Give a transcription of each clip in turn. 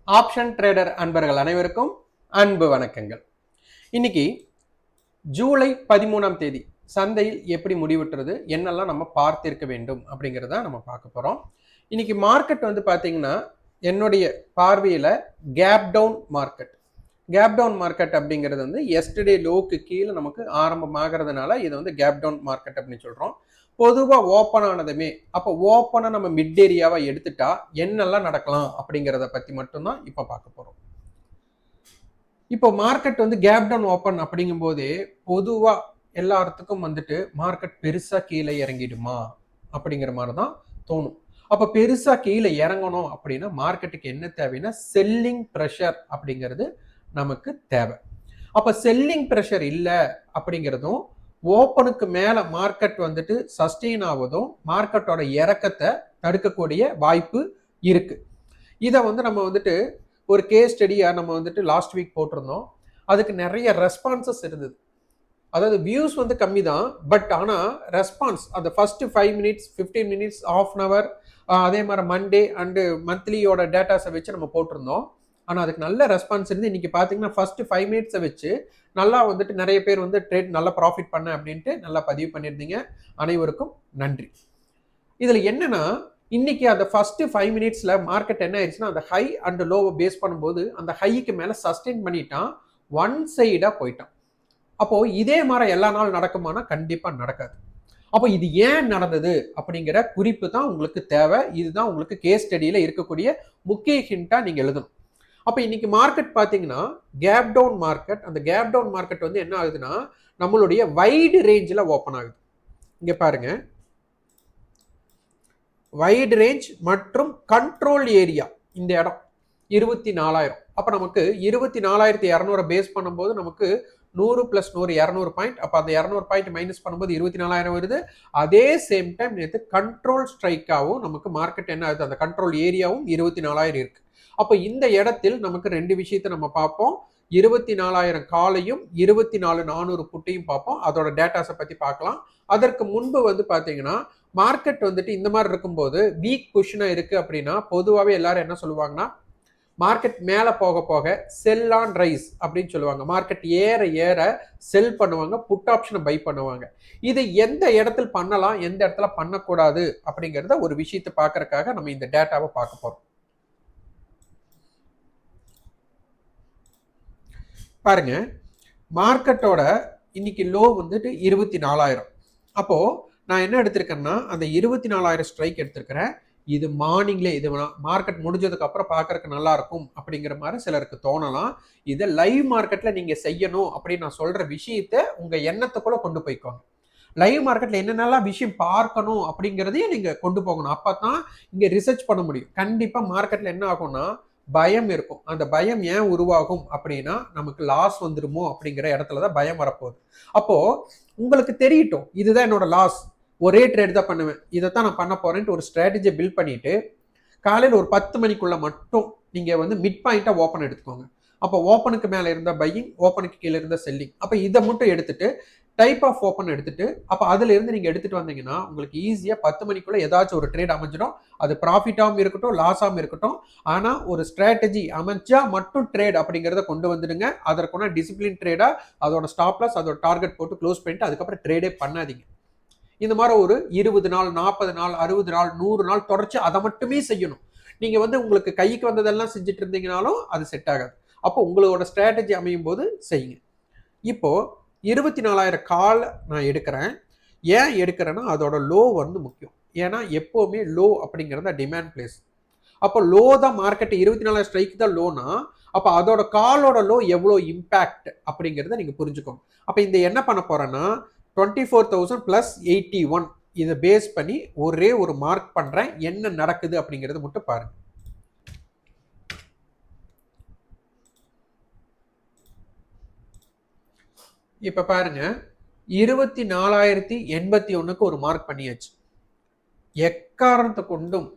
Option trader அன்பர்கள் அனைவருக்கும் அன்பு வணக்கங்கள். இன்னைக்கு ஜூலை 13ஆம் தேதி சந்தையில் எப்படி முடிவுற்றது, என்னெல்லாம் நம்ம பார்த்திருக்க வேண்டும் அப்படிங்கிறத நம்ம பார்க்க போறோம். இன்னைக்கு மார்க்கெட் வந்து பார்த்தீங்கன்னா என்னுடைய பார்வையில் Cape Town market. Cape Town market அப்படிங்கிறது வந்து எஸ்டர்டே லோக்கு கீழே நமக்கு ஆரம்பமாகிறதுனால இதை வந்து கேப் டவுன் மார்க்கெட் அப்படின்னு சொல்கிறோம். பொதுவாக ஓப்பன் ஆனதுமே அப்போ ஓப்பனை நம்ம மிட் ஏரியாவை எடுத்துட்டா என்னெல்லாம் நடக்கலாம் அப்படிங்கிறத பற்றி மட்டும்தான் இப்போ பார்க்க போகிறோம். இப்போ மார்க்கெட் வந்து கேப் டவுன் ஓப்பன் அப்படிங்கும் போதே பொதுவாக எல்லாத்துக்கும் வந்துட்டு மார்க்கெட் பெருசாக கீழே இறங்கிடுமா அப்படிங்கிற மாதிரி தான் தோணும். அப்போ பெருசாக கீழே இறங்கணும் அப்படின்னா மார்க்கெட்டுக்கு என்ன தேவைன்னா செல்லிங் ப்ரெஷர் அப்படிங்கிறது நமக்கு தேவை. அப்போ செல்லிங் ப்ரெஷர் இல்லை அப்படிங்கிறதும் ஓப்பனுக்கு மேல மார்க்கெட் வந்துட்டு சஸ்டெயின் ஆவதும் மார்க்கெட்டோட இறக்கத்தை தடுக்கக்கூடிய வாய்ப்பு இருக்கு. இதை வந்து நம்ம வந்துட்டு ஒரு கேஸ் ஸ்டடியா நம்ம வந்துட்டு லாஸ்ட் வீக் போட்டிருந்தோம். அதுக்கு நிறைய ரெஸ்பான்சஸ் இருந்தது. அதாவது வியூஸ் வந்து கம்மி தான், பட் ஆனால் ரெஸ்பான்ஸ் அந்த first 5 minutes 15 minutes ½ an hour அதே மாதிரி மண்டே அண்டு மந்த்லியோட டேட்டாஸை வச்சு நம்ம போட்டிருந்தோம். ஆனால் அதுக்கு நல்ல ரெஸ்பான்ஸ் இருந்து இன்னைக்கு பார்த்தீங்கன்னா ஃபர்ஸ்ட் 5 மினிட்ஸை வச்சு நல்லா வந்துட்டு நிறைய பேர் வந்து ட்ரேட் நல்லா ப்ராஃபிட் பண்ண அப்படின்ட்டு நல்லா பதிவு பண்ணியிருந்தீங்க. அனைவருக்கும் நன்றி. இதில் என்னன்னா இன்னைக்கு அந்த ஃபர்ஸ்ட் 5 மினிட்ஸில் மார்க்கெட் என்ன ஆயிடுச்சுன்னா அந்த ஹை அண்ட் லோவை பேஸ் பண்ணும்போது அந்த ஹைக்கு மேலே சஸ்டெயின் பண்ணிட்டான், ஒன் சைடாக போயிட்டான். அப்போ இதே மாதிரி எல்லா நாள் நடக்குமானா கண்டிப்பாக நடக்காது. அப்போ இது ஏன் நடந்தது அப்படிங்கிற குறிப்பு தான் உங்களுக்கு தேவை. இதுதான் உங்களுக்கு கேஸ் ஸ்டடியில் இருக்கக்கூடிய முக்கிய ஹிண்டா நீங்கள் எழுதணும். அப்போ இன்னைக்கு மார்க்கெட் பார்த்தீங்கன்னா கேப் டவுன் மார்க்கெட். அந்த கேப் டவுன் மார்க்கெட் வந்து என்ன ஆகுதுன்னா நம்மளுடைய வைடு ரேஞ்சில் ஓப்பன் ஆகுது. இங்கே பாருங்க, வைடு ரேஞ்ச் மற்றும் கண்ட்ரோல் ஏரியா இந்த இடம் 24,000. அப்போ நமக்கு 24,200 பேஸ் பண்ணும்போது நமக்கு 100 + 100 200 பாயிண்ட். அப்போ அந்த 200 பாயிண்ட் மைனஸ் பண்ணும்போது 24,000 வருது. அதே சேம் டைம் நேற்று கண்ட்ரோல் ஸ்ட்ரைக்காகவும் நமக்கு மார்க்கெட் என்ன ஆகுது, அந்த கண்ட்ரோல் ஏரியாவும் 24,000 இருக்கு. அப்போ இந்த இடத்தில் நமக்கு ரெண்டு விஷயத்தை நம்ம பார்ப்போம். 24,000 காலையும் 24,400 புட்டையும் பார்ப்போம். அதோட டேட்டாஸை பற்றி பார்க்கலாம். அதற்கு முன்பு வந்து பார்த்தீங்கன்னா மார்க்கெட் வந்துட்டு இந்த மாதிரி இருக்கும்போது வீக் பொசிஷனாக இருக்குது அப்படின்னா பொதுவாகவே எல்லாரும் என்ன சொல்லுவாங்கன்னா மார்க்கெட் மேலே போக போக செல் ஆன் ரைஸ் அப்படின்னு சொல்லுவாங்க. மார்க்கெட் ஏற ஏற செல் பண்ணுவாங்க, புட் ஆப்ஷனை பை பண்ணுவாங்க. இது எந்த இடத்துல பண்ணலாம், எந்த இடத்துல பண்ணக்கூடாது அப்படிங்கிறத ஒரு விஷயத்தை பார்க்கறதுக்காக நம்ம இந்த டேட்டாவை பார்க்க போகிறோம். பாருங்க, மார்க்கெட்டோட இன்னைக்கு லோ வந்துட்டு 24,000. அப்போ நான் என்ன எடுத்திருக்கேன்னா அந்த 24,000 ஸ்ட்ரைக் எடுத்திருக்கிறேன். இது மார்னிங்ல இது மார்க்கெட் முடிஞ்சதுக்கு அப்புறம் பார்க்கறதுக்கு நல்லா இருக்கும் அப்படிங்கிற மாதிரி சிலருக்கு தோணலாம். இதை லைவ் மார்க்கெட்ல நீங்க செய்யணும் அப்படின்னு நான் சொல்ற விஷயத்த உங்க எண்ணத்துக்குள்ள கொண்டு போய்க்கோங்க. லைவ் மார்க்கெட்ல என்னென்னலாம் விஷயம் பார்க்கணும் அப்படிங்கிறதையும் நீங்க கொண்டு போகணும். அப்பதான் இங்க ரிசர்ச் பண்ண முடியும். கண்டிப்பா மார்க்கெட்ல என்ன ஆகும்னா பயம் இருக்கும். அந்த பயம் ஏன் உருவாகும் அப்படின்னா நமக்கு லாஸ் வந்துருமோ அப்படிங்கிற இடத்துலதான் பயம் வரப்போகுது. அப்போ உங்களுக்கு தெரியட்டும் இதுதான் என்னோட லாஸ், ஒரே ட்ரேட் தான் பண்ணுவேன், இதைத்தான் நான் பண்ண போறேன்ட்டு ஒரு ஸ்ட்ராட்டஜியை பில்ட் பண்ணிட்டு காலையில் ஒரு 10 மணிக்குள்ள மட்டும் நீங்க வந்து மிட் பாயிண்டா ஓப்பன் எடுத்துக்கோங்க. அப்போ ஓப்பனுக்கு மேல இருந்த பையிங், ஓப்பனுக்கு கீழே இருந்த செல்லிங். அப்போ இதை மட்டும் எடுத்துட்டு டைப் ஆஃப் ஓப்பன் எடுத்துட்டு அப்போ அதுல இருந்து நீங்க எடுத்துட்டு வந்தீங்கன்னா உங்களுக்கு ஈஸியா 10 மணிக்குள்ள ஏதாச்சும் ஒரு ட்ரேட் அமைஞ்சிடும். அது ப்ராஃபிட்டாகவும் இருக்கட்டும் லாஸாகவும் இருக்கட்டும். ஆனா ஒரு ஸ்ட்ராட்டஜி அமைச்சா மட்டும் ட்ரேட் அப்படிங்கிறத கொண்டு வந்துடுங்க. அதற்குனா டிசிப்ளின் ட்ரேடா அதோட ஸ்டாப் லாஸ் அதோட டார்கெட் போட்டு க்ளோஸ் பண்ணிட்டு அதுக்கப்புறம் ட்ரேடே பண்ணாதீங்க. இந்த மாதிரி ஒரு 20 நாள் 40 நாள் 60 நாள் 100 நாள் தொடர்ச்சி அதை மட்டுமே செய்யணும். நீங்க வந்து உங்களுக்கு கைக்கு வந்ததெல்லாம் செஞ்சுட்டு இருந்தீங்கனாலும் அது செட் ஆகாது. அப்போ உங்களோட ஸ்ட்ராட்டஜி அமையும் போது செய்யுங்க. இப்போ 24,000 கால் நான் எடுக்கிறேன். ஏன் எடுக்கிறேன்னா அதோட லோ வந்து முக்கியம். ஏன்னா எப்போவுமே லோ அப்படிங்கிறது டிமாண்ட் பிளேஸ். அப்போ லோ தான் மார்க்கெட் 24,000 ஸ்ட்ரைக் தான் லோனா அப்போ அதோட காலோட லோ எவ்வளோ இம்பேக்ட் அப்படிங்கிறத நீங்க புரிஞ்சுக்கோங்க. அப்போ இந்த என்ன பண்ண போறேன்னா 24,000 + 81 இதை பேஸ் பண்ணி ஒரே ஒரு மார்க் பண்றேன். என்ன நடக்குது அப்படிங்கிறது மட்டும் பாருங்க. இப்ப பாருங்க 24,081க்கு ஒரு மார்க் பண்ணியாச்சு. எக்காரணத்தை கொண்டும்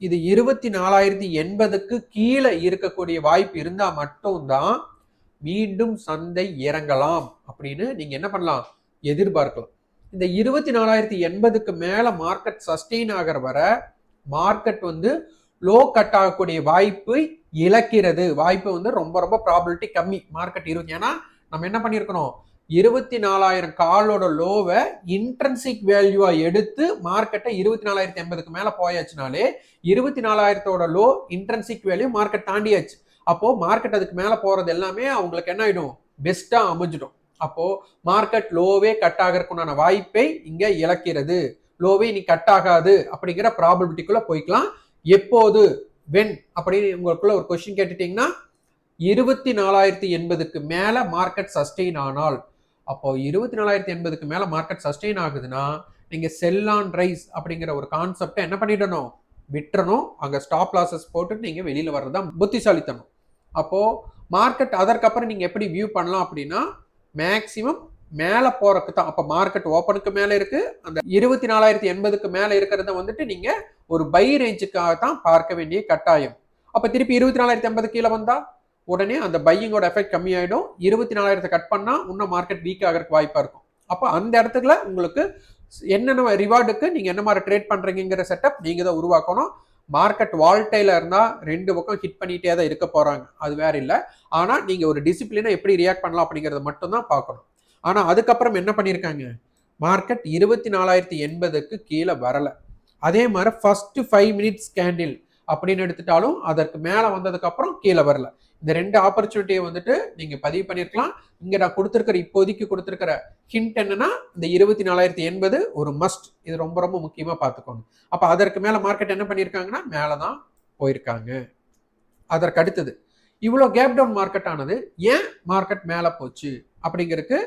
இது 24,080க்கு கீழே இருக்கக்கூடிய வாய்ப்பு இருந்தா மட்டும்தான் மீண்டும் சந்தை இறங்கலாம் அப்படின்னு நீங்க என்ன பண்ணலாம், எதிர்பார்க்கலாம். இந்த 24,080க்கு மேல மார்க்கெட் சஸ்டெயின் ஆகிற வர மார்க்கெட் வந்து லோ கட் ஆகக்கூடிய வாய்ப்பை இழக்கிறது வாய்ப்பு வந்து ரொம்ப ரொம்ப ப்ராபபிலிட்டி கம்மி. மார்க்கெட் 20, ஏன்னா நம்ம என்ன பண்ணியிருக்கணும், 24,000 காலோட லோவை இன்ட்ரன்சிக் வேல்யூவா எடுத்து மார்க்கெட்டை 24,080க்கு மேல போயாச்சுனாலே 24,000ஓட லோ இன்ட்ரன்சிக் வேல்யூ மார்க்கெட் தாண்டியாச்சு. அப்போ மார்க்கெட் அதுக்கு மேல போறது எல்லாமே அவங்களுக்கு என்ன ஆயிடும், பெஸ்டா அமைஞ்சிடும். அப்போ மார்க்கெட் லோவே கட் ஆகிறதுக்குண்டான வாய்ப்பை இங்க இழக்கிறது. லோவே நீ கட் ஆகாது அப்படிங்கிற ப்ராபபிலிட்டிக்குள்ள போய்க்கலாம். எப்போது, வென் அப்படின்னு உங்களுக்குள்ள ஒரு கொஸ்டின் கேட்டுட்டீங்கன்னா 24,080க்கு மேல மார்க்கெட் சஸ்டெயின் ஆனால், அப்போ 24,080க்கு மேல மார்க்கெட் சஸ்டெயின் ஆகுதுன்னா நீங்க செல் ஆன் ரைஸ் அப்படிங்கிற ஒரு கான்செப்டை என்ன பண்ணிடணும், விட்டுறணும். அங்க ஸ்டாப் லாசஸ் போட்டு நீங்க வெளியில வர்றதா புத்திசாலித்தனம். அப்போ மார்க்கெட் அதற்கப்புறம் நீங்க எப்படி வியூ பண்ணலாம் அப்படின்னா, மேக்சிமம் மேல போறதுக்கு தான். அப்ப மார்க்கெட் ஓப்பனுக்கு மேல இருக்கு, அந்த 24,080க்கு மேல இருக்கிறத வந்துட்டு நீங்க ஒரு பை ரேஞ்சுக்காக தான் பார்க்க வேண்டிய கட்டாயம். அப்ப திருப்பி 24,080 கீழே வந்தா உடனே அந்த பையிங்கோட எஃபெக்ட் கம்மியாயிடும். 24,000 கட் பண்ணா இன்னும் மார்க்கெட் வீக் ஆகிறதுக்கு வாய்ப்பா இருக்கும். அப்ப அந்த இடத்துல உங்களுக்கு என்னென்ன ரிவார்டுக்கு நீங்க என்ன மாதிரி ட்ரேட் பண்றீங்கிற செட்டப் நீங்க தான் உருவாக்கணும். மார்க்கெட் வால்டைல இருந்தா ரெண்டு பக்கம் ஹிட் பண்ணிட்டே தான் இருக்க போறாங்க, அது வேற இல்ல. ஆனா நீங்க ஒரு டிசிப்ளினா எப்படி ரியாக்ட் பண்ணலாம் அப்படிங்கறத மட்டும் தான் பார்க்கணும். ஆனா அதுக்கப்புறம் என்ன பண்ணிருக்காங்க, மார்க்கெட் 24,080க்கு கீழே வரல. அதே மாதிரி ஃபர்ஸ்ட் 5 மினிட்ஸ் கேண்டில் அப்படின்னு எடுத்துட்டாலும் அதற்கு மேல வந்ததுக்கு அப்புறம் கீழே வரல. இந்த ரெண்டு ஆப்பர்ச்சுனிட்டியை வந்துட்டு நீங்க பதிவு பண்ணிருக்கலாம். இங்க நான் கொடுத்திருக்கிற இப்போதைக்கு கொடுத்திருக்கிற ஹிண்ட் என்னன்னா, இந்த 24,080 ஒரு மஸ்ட். இது ரொம்ப ரொம்ப முக்கியமா பார்த்துக்கோங்க. அப்ப அதற்கு மேல மார்க்கெட் என்ன பண்ணிருக்காங்கன்னா மேலதான் போயிருக்காங்க. அதற்கு அடுத்தது இவ்வளவு கேப் டவுன் மார்க்கெட் ஆனது ஏன் மார்க்கெட் மேல போச்சு அப்படிங்கிறதுக்கு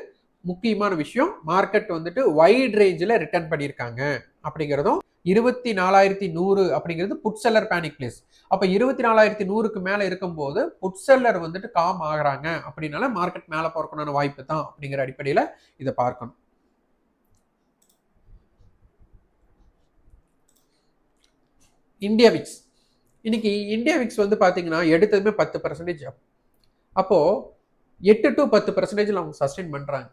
முக்கியமான விஷயம், மார்க்கெட் வந்துட்டு வைட் ரேஞ்சில் ரிட்டர்ன் பண்ணியிருக்காங்க அப்படிங்கிறதும். 24,100 அப்படிங்கிறது புட் செல்லர் பேனிக் பிளேஸ். அப்ப 24,100க்கு மேல இருக்கும்போது புட் செல்லர் வந்துட்டு காம் ஆகுறாங்க அப்படின்னால மார்க்கெட் மேல போறதுக்கான வாய்ப்பு தான் அப்படிங்கிற அடிப்படையில இதை பார்க்கணும். இந்தியா விக்ஸ், இன்னைக்கு இந்தியா விக்ஸ் வந்து பாத்தீங்கன்னா எடுத்ததுமே 10% அப்போ 8 to 10% அவங்க சஸ்டெயின் பண்றாங்க.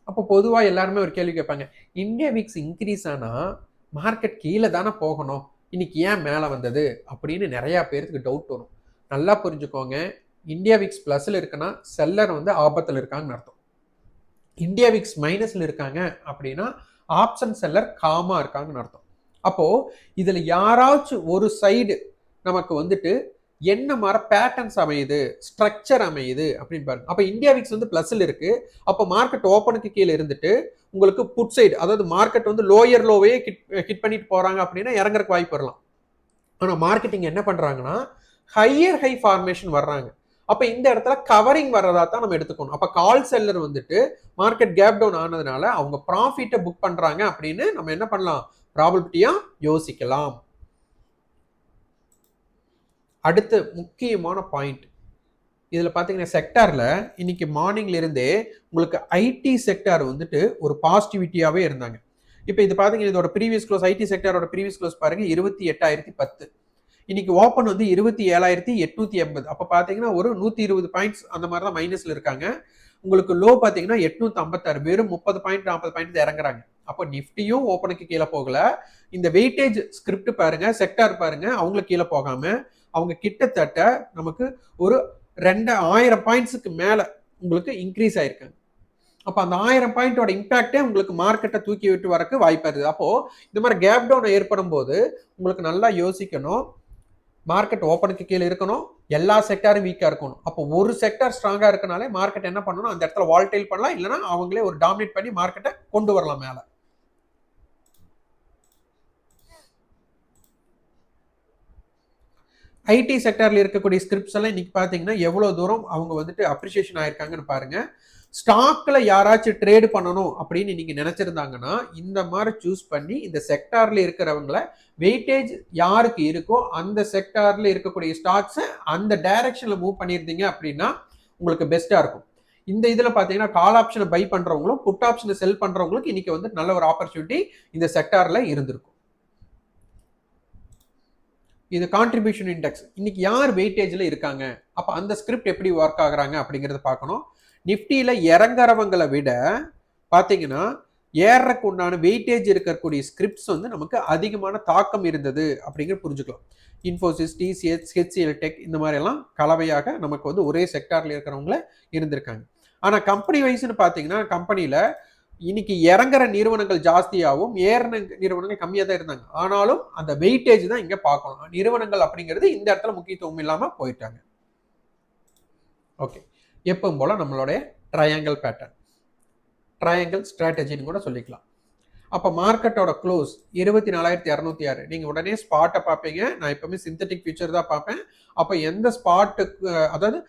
அப்போ பொதுவாக எல்லாருமே ஒரு கேள்வி கேட்பாங்க, இந்தியா விக்ஸ் இன்க்ரீஸ் ஆனா மார்க்கெட் கீழே தானே போகணும், இன்னைக்கு ஏன் மேலே வந்தது அப்படின்னு நிறைய பேருக்கு டவுட் வரும். நல்லா புரிஞ்சுக்கோங்க, இந்தியா விக்ஸ் பிளஸ்ல இருக்குன்னா செல்லர் வந்து ஆபத்தில் இருக்காங்கன்னு அர்த்தம். இந்தியா விக்ஸ் மைனஸ்ல இருக்காங்க அப்படின்னா ஆப்ஷன் செல்லர் காமா இருக்காங்கன்னு அர்த்தம். அப்போ இதுல யாராச்சும் ஒரு சைடு நமக்கு வந்துட்டு என்ன மாதிரி பேட்டர்ன்ஸ் அமையுது, ஸ்ட்ரக்சர் அமையுது அப்படின்னு பாருங்க. அப்ப இந்தியா விக்ஸ் வந்து பிளஸ்ல இருக்கு. அப்போ மார்க்கெட் ஓப்பனுக்கு கீழே இருந்துட்டு உங்களுக்கு புட் சைடு, அதாவது மார்க்கெட் வந்து லோயர் லோவே ஹிட் பண்ணிட்டு போறாங்க அப்படின்னா இறங்குறதுக்கு வாய்ப்பு வரலாம். ஆனா மார்க்கெட்டிங் என்ன பண்றாங்கன்னா ஹையர் ஹை ஃபார்மேஷன் வர்றாங்க. அப்ப இந்த இடத்துல கவரிங் வர்றதா தான் நம்ம எடுத்துக்கணும். அப்ப கால் செல்லர் வந்துட்டு மார்க்கெட் கேப் டவுன் ஆனதுனால அவங்க ப்ராஃபிட்டை புக் பண்றாங்க அப்படின்னு நம்ம என்ன பண்ணலாம், ப்ராபபிலிட்டியா யோசிக்கலாம். அடுத்த முக்கியமான பாயிண்ட், இதுல பாத்தீங்கன்னா செக்டார்ல இன்னைக்கு மார்னிங்ல இருந்தே உங்களுக்கு ஐடி செக்டார் வந்துட்டு ஒரு பாசிட்டிவிட்டியாவே இருந்தாங்க. இப்போ இது பாத்தீங்கன்னா இதோட ப்ரீவியஸ் க்ளோஸ், ஐடி செக்டாரோட ப்ரீவியஸ் க்ளோஸ் பாருங்க 28,010. இன்னைக்கு ஓப்பன் வந்து 27,880. அப்ப பாத்தீங்கன்னா ஒரு 120 பாயிண்ட்ஸ் அந்த மாதிரி தான் மைனஸ்ல இருக்காங்க. உங்களுக்கு லோ பாத்தீங்கன்னா 856, வெறும் 30 பாயிண்ட் 40 பாயிண்ட் இறங்குறாங்க. அப்போ நிஃப்டியும் ஓப்பனுக்கு கீழே போகல. இந்த வெயிட்டேஜ் ஸ்கிரிப்ட் பாருங்க, செக்டார் பாருங்க, அவங்களுக்கு கீழே போகாம அவங்க கிட்டத்தட்ட நமக்கு ஒரு 2,000 பாயிண்ட்ஸுக்கு மேல உங்களுக்கு இன்க்ரீஸ் ஆயிருக்காங்க. அப்ப அந்த 1000 பாயிண்டோட இம்பாக்டே உங்களுக்கு மார்க்கெட்டை தூக்கி விட்டு வரக்கு வாய்ப்பா இருக்குது. அப்போ இந்த மாதிரி கேப் டவுன் ஏற்படும் போது உங்களுக்கு நல்லா யோசிக்கணும், மார்க்கெட் ஓப்பனுக்கு கீழே இருக்கணும், எல்லா செக்டாரும் வீக்கா இருக்கணும். அப்போ ஒரு செக்டார் ஸ்ட்ராங்கா இருக்கனாலே மார்க்கெட் என்ன பண்ணணும், அந்த இடத்துல வால்டைல் பண்ணலாம், இல்லைன்னா அவங்களே ஒரு டாமினேட் பண்ணி மார்க்கெட்டை கொண்டு வரலாம் மேல. ஐடி செக்டார்ல இருக்கக்கூடிய ஸ்கிரிப்ட்ஸ் எல்லாம் இன்னைக்கு பாத்தீங்கன்னா எவ்வளவு தூரம் அவங்க வந்துட்டு அப்ரிசியேஷன் ஆயிருக்காங்கன்னு பாருங்க. ஸ்டாக்ல யாராச்சும் ட்ரேடு பண்ணணும் அப்படின்னு நீங்க நினைச்சிருந்தாங்கன்னா இந்த மாதிரி சூஸ் பண்ணி இந்த செக்டார்ல இருக்கிறவங்களை வெயிட்டேஜ் யாருக்கு இருக்கோ அந்த செக்டார்ல இருக்கக்கூடிய ஸ்டாக்ஸ் அந்த டைரக்ஷன்ல மூவ் பண்ணியிருந்தீங்க அப்படின்னா உங்களுக்கு பெஸ்டா இருக்கும். இந்த இதுல பாத்தீங்கன்னா கால் ஆப்ஷனை பை பண்றவங்களும் புட் ஆப்ஷனை செல் பண்றவங்களுக்கு இன்னைக்கு வந்து நல்ல ஒரு ஆப்பர்ச்சுனிட்டி இந்த செக்டார்ல இருந்திருக்கும். இது கான்ட்ரிபியூஷன் இண்டெக்ஸ், இன்னைக்கு யார் வெயிட்டேஜ்ல இருக்காங்க, அப்ப அந்த ஸ்கிரிப்ட் எப்படி ஒர்க் ஆகுறாங்க அப்படிங்கறத பார்க்கணும். நிஃப்டியில இறங்குறவங்களை விட பாத்தீங்கன்னா ஏறக்கு உண்டான வெயிட்டேஜ் இருக்கக்கூடிய ஸ்கிரிப்ட்ஸ் வந்து நமக்கு அதிகமான தாக்கம் இருந்தது அப்படிங்கிற புரிஞ்சுக்கலாம். இன்ஃபோசிஸ், டிசிஎஸ், ஹெச்சிஎல் டெக் இந்த மாதிரி எல்லாம் கலவையாக நமக்கு வந்து ஒரே செக்டார்ல இருக்கிறவங்கள இருந்திருக்காங்க. ஆனா கம்பெனி வைஸ்னு பாத்தீங்கன்னா கம்பெனியில இன்னைக்கு இறங்குற நிறுவனங்கள் ஜாஸ்தியாகவும் ஏறின நிறுவனங்கள் கம்மியா தான் இருந்தாங்க. ஆனாலும் அந்த வெயிட்டேஜ் தான் இங்க பார்க்கணும். நிறுவனங்கள் அப்படிங்கிறது இந்த இடத்துல முக்கியத்துவம் இல்லாம போயிட்டாங்க. ஓகே, எப்பவும் போல நம்மளுடைய ட்ரையாங்கிள் பேட்டர்ன், ட்ரையாங்கிள் ஸ்ட்ராட்டஜின்னு கூட சொல்லிக்கலாம். அப்போ மார்க்கெட்டோட க்ளோஸ் 24,206. நீங்கள் உடனே ஸ்பாட்டை பார்ப்பீங்க. நான் எப்பவுமே சிந்தட்டிக் ஃபியூச்சர் தான் பார்ப்பேன். அப்போ எந்த ஸ்பாட்டுக்கு, அதாவது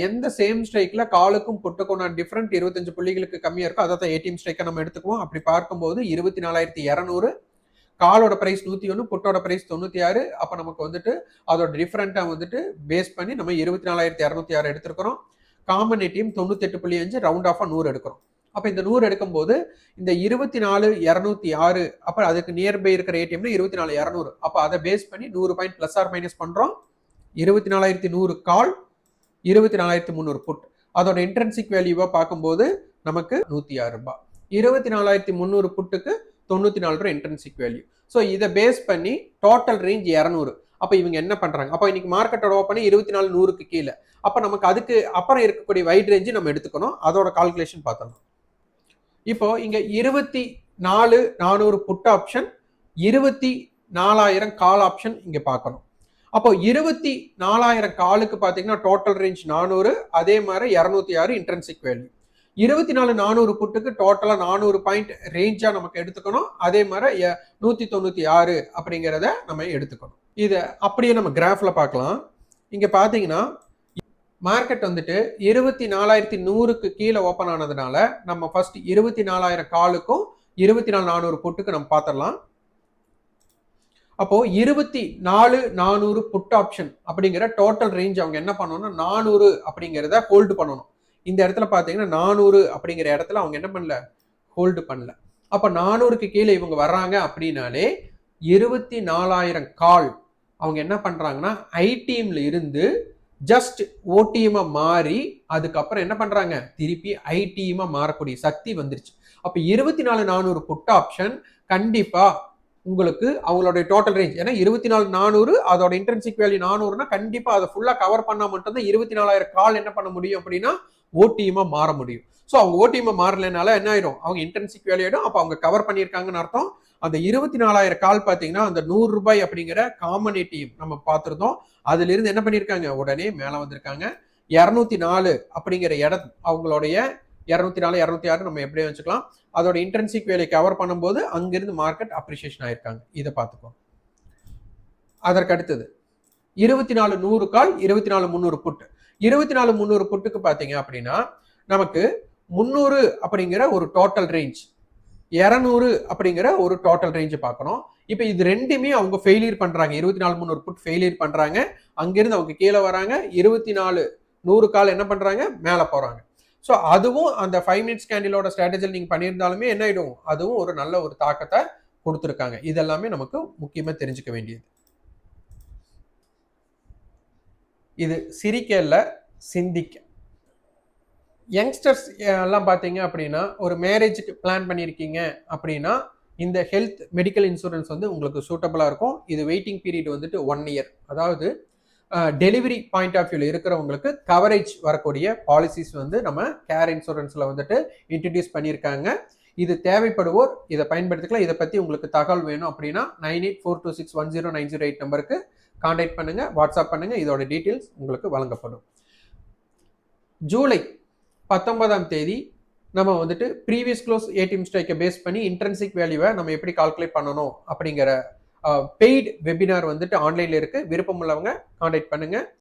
எந்த சேம் ஸ்ட்ரைக்கில் காலுக்கும் புட்டுக்கும் நான் டிஃப்ரெண்ட் 25 புள்ளிகளுக்கு கம்மியாக இருக்கும், அதாவது ஏடிஎம் ஸ்ட்ரைக்கை நம்ம எடுத்துக்குவோம். அப்படி பார்க்கும்போது 24,200, காலோட ப்ரைஸ் 101, புட்டோட ப்ரைஸ் 96. அப்போ நமக்கு வந்துட்டு அதோட டிஃப்ரெண்ட்டாக வந்துட்டு பேஸ் பண்ணி நம்ம 24,206 எடுத்துருக்கிறோம். காமன் ஏடிஎம் 98.5, ரவுண்ட் ஆஃபாக 100 எடுக்கிறோம். அப்போ இந்த 100 எடுக்கும்போது இந்த 24,206, அப்போ அதுக்கு நியர்பை இருக்கிற ஏடிஎம்னா 24,200. அப்போ அதை பேஸ் பண்ணி 100 பாயிண்ட் ப்ளஸ் ஆர் மைனஸ் பண்ணுறோம். 24,100 கால், 24,300 புட். அதோட இன்ட்ரென்சிக் வேல்யூவாக பார்க்கும்போது நமக்கு 106 ரூபாய். 24,300 புட்டுக்கு 94 ரூபாய் இன்ட்ரென்சிக் வேல்யூ. ஸோ இதை பேஸ் பண்ணி டோட்டல் ரேஞ்ச் 200. அப்போ இவங்க என்ன பண்ணுறாங்க, அப்போ இன்னைக்கு மார்க்கெட்டோட ஓப்பனி 24,100க்கு கீழே. அப்போ நமக்கு அதுக்கு அப்புறம் இருக்கக்கூடிய வைட் ரேஞ்சு நம்ம எடுத்துக்கணும். அதோட கால்குலேஷன் பார்த்தோம். இப்போ இங்க 24,400 புட் ஆப்ஷன், 24,000 கால் ஆப்ஷன் இங்க பார்க்கணும். அப்போ 24,000 காலுக்கு பாத்தீங்கன்னா டோட்டல் ரேஞ்ச் 400, அதே மாதிரி 206 இன்ட்ரென்சிக் வேல்யூ. 24,400 புட்டுக்கு டோட்டலா 400 பாயிண்ட் ரேஞ்சா நமக்கு எடுத்துக்கணும். அதே மாதிரி 196 அப்படிங்கிறத நம்ம எடுத்துக்கணும். இதை அப்படியே நம்ம கிராஃப்ல பார்க்கலாம். இங்க பாத்தீங்கன்னா மார்க்கெட் வந்துட்டு 24,100க்கு கீழே ஓப்பன் ஆனதுனால நம்ம ஃபர்ஸ்ட் 24,000 காலுக்கும் 24,400 புட்டுக்கு நம்ம பார்த்துடலாம். அப்போ 24,400 புட் ஆப்ஷன் அப்படிங்கிற டோட்டல் ரேஞ்ச் அவங்க என்ன பண்ணணும்னா 400 அப்படிங்கிறத ஹோல்டு பண்ணணும். இந்த இடத்துல பார்த்தீங்கன்னா 400 அப்படிங்கிற இடத்துல அவங்க என்ன பண்ணல, ஹோல்டு பண்ணல. அப்போ 400க்கு கீழே இவங்க வர்றாங்க அப்படின்னாலே 24,000 கால் அவங்க என்ன பண்றாங்கன்னா ஐடிஎம்ல இருந்து ஜஸ்ட் ஓடிஎம் மாறி அதுக்கப்புறம் என்ன பண்றாங்க, திருப்பி ஐடிஎம் மாறக்கூடிய சக்தி வந்துருச்சு. அப்ப 24,400 புட் ஆப்ஷன் கண்டிப்பா உங்களுக்கு அவங்களுடைய டோட்டல் ரேஞ்ச், ஏன்னா 24,400 அதோட இன்ட்ரென்சிக் வேல்யூ 400னா கண்டிப்பா அதை ஃபுல்லா கவர் பண்ணா மட்டும்தான் 24,000 கால் என்ன பண்ண முடியும் அப்படின்னா ஓடிஎம் மாற முடியும். ஸோ அவங்க ஓடிஎம் மாறலனால என்ன ஆயிடும், அவங்க இன்ட்ரென்சிக் வேல்யூ ஆயிடும். அப்போ அவங்க கவர் பண்ணியிருக்காங்கன்னு அர்த்தம். அந்த 24,000 கால் பார்த்தீங்கன்னா அந்த 100 ரூபாய் அப்படிங்கிற காமன் ஏடிஎம் நம்ம பார்த்துருந்தோம். அதுல இருந்து என்ன பண்ணியிருக்காங்க, உடனே மேலே வந்திருக்காங்க. 204 அப்படிங்கிற இடம் அவங்களுடைய 204, 206 நம்ம எப்படியே வச்சுக்கலாம். அதோட இன்ட்ரென்சிக் வேல்யூ கவர் பண்ணும்போது அங்கிருந்து மார்க்கெட் அப்ரிசியேஷன் ஆயிருக்காங்க. இதை பார்த்துக்கோ. அதற்கு அடுத்தது 24,100 கால், 24,300 புட். 24,300 புட்டுக்கு பார்த்தீங்க அப்படின்னா நமக்கு 300 அப்படிங்கிற ஒரு டோட்டல் ரேஞ்ச், 200 அப்படிங்கிற ஒரு டோட்டல் ரேஞ்ச் பார்க்கணும். இப்போ இது ரெண்டுமே அவங்க ஃபெயிலியர் பண்றாங்க. 24,300 புட் ஃபெயிலியர் பண்றாங்க. அங்கிருந்து அவங்க கீழே வராங்க. 24,100 கால் என்ன பண்றாங்க, மேலே போறாங்க. ஸோ அதுவும் அந்த 5 மினிட்ஸ் கேண்டிலோட ஸ்ட்ராட்டஜியில் நீங்க பண்ணியிருந்தாலுமே என்ன ஆயிடும், அதுவும் ஒரு நல்ல ஒரு தாக்கத்தை கொடுத்துருக்காங்க. இதெல்லாமே நமக்கு முக்கியமா தெரிஞ்சுக்க வேண்டியது. இது சிரிக்கல, சிந்திக்க. யங்ஸ்டர்ஸ் எல்லாம் பார்த்தீங்க அப்படின்னா ஒரு மேரேஜுக்கு பிளான் பண்ணியிருக்கீங்க அப்படின்னா இந்த ஹெல்த் மெடிக்கல் இன்சூரன்ஸ் வந்து உங்களுக்கு சூட்டபிளாக இருக்கும். இது வெயிட்டிங் பீரியட் வந்துட்டு 1 இயர். அதாவது டெலிவரி பாயிண்ட் ஆஃப் வியூவில் இருக்கிறவங்களுக்கு கவரேஜ் வரக்கூடிய பாலிசிஸ் வந்து நம்ம கேர் இன்சூரன்ஸில் வந்துட்டு இன்ட்ரடியூஸ் பண்ணியிருக்காங்க. இது தேவைப்படுவோர் இதை பயன்படுத்திக்கலாம். இதை பற்றி உங்களுக்கு தகவல் வேணும் அப்படின்னா 9842610908 நம்பருக்கு கான்டாக்ட் பண்ணுங்க, வாட்ஸ்அப் பண்ணுங்க. இதோட டீட்டெயில்ஸ் உங்களுக்கு வழங்கப்படும். ஜூலை 19ஆம் தேதி நம்ம வந்துட்டு ப்ரீவியஸ் க்ளோஸ் ஏடிஎம் ஸ்ட்ரைக்கை பேஸ் பண்ணி இன்ட்ரென்சிக் வேல்யூவை நம்ம எப்படி கால்குலேட் பண்ணணும் அப்படிங்கிற பெய்டு வெபினார் வந்துட்டு ஆன்லைன்ல இருக்கு. விருப்பம் உள்ளவங்க கான்டாக்ட் பண்ணுங்க.